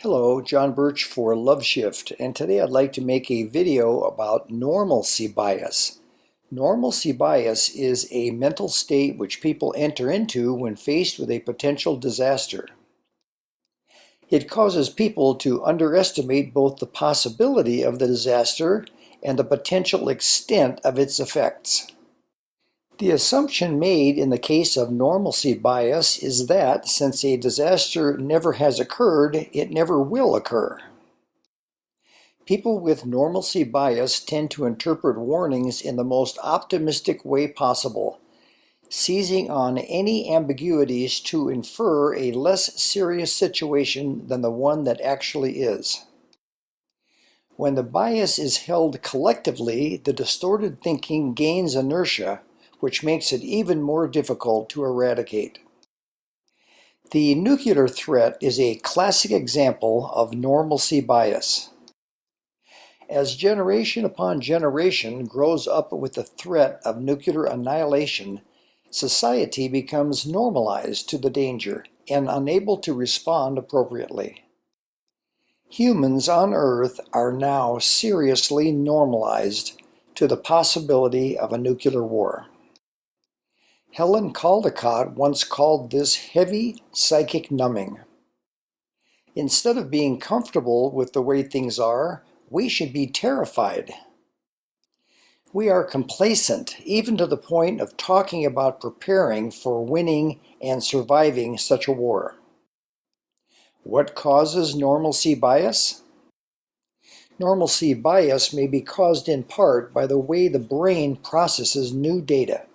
Hello, John Birch for Love Shift, and today I'd like to make a video about normalcy bias. Normalcy bias is a mental state which people enter into when faced with a potential disaster. It causes people to underestimate both the possibility of the disaster and the potential extent of its effects. The assumption made in the case of normalcy bias is that since a disaster never has occurred, it never will occur. People with normalcy bias tend to interpret warnings in the most optimistic way possible, seizing on any ambiguities to infer a less serious situation than the one that actually is. When the bias is held collectively, the distorted thinking gains inertia, which makes it even more difficult to eradicate. The nuclear threat is a classic example of normalcy bias. As generation upon generation grows up with the threat of nuclear annihilation, society becomes normalized to the danger and unable to respond appropriately. Humans on Earth are now seriously normalized to the possibility of a nuclear war. Helen Caldicott once called this heavy psychic numbing. Instead of being comfortable with the way things are, we should be terrified. We are complacent, even to the point of talking about preparing for winning and surviving such a war. What causes normalcy bias? Normalcy bias may be caused in part by the way the brain processes new data.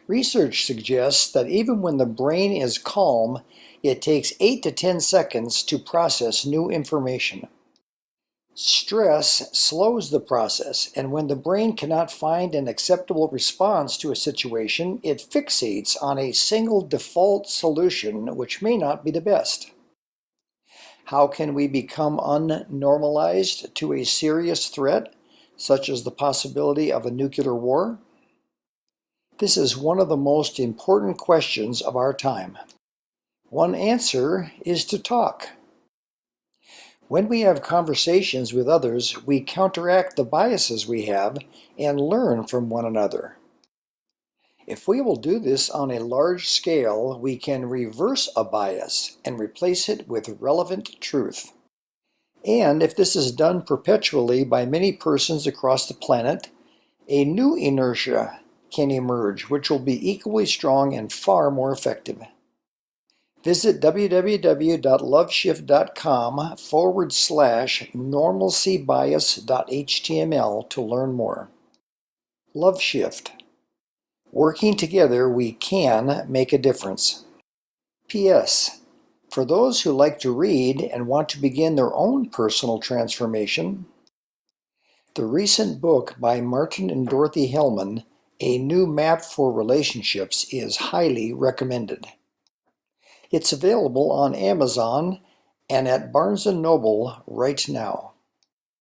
Research suggests that even when the brain is calm, it takes 8 to 10 seconds to process new information. Stress slows the process, and when the brain cannot find an acceptable response to a situation, it fixates on a single default solution which may not be the best. How can we become unnormalized to a serious threat, such as the possibility of a nuclear war? This is one of the most important questions of our time. One answer is to talk. When we have conversations with others, we counteract the biases we have and learn from one another. If we will do this on a large scale, we can reverse a bias and replace it with relevant truth. And if this is done perpetually by many persons across the planet, a new inertia can emerge, which will be equally strong and far more effective. Visit www.loveshift.com/normalcybias.html to learn more. Love Shift. Working together, we can make a difference. P.S. For those who like to read and want to begin their own personal transformation, the recent book by Martin and Dorothy Hellman, A New Map for Relationships, is highly recommended. It's available on Amazon and at Barnes & Noble right now.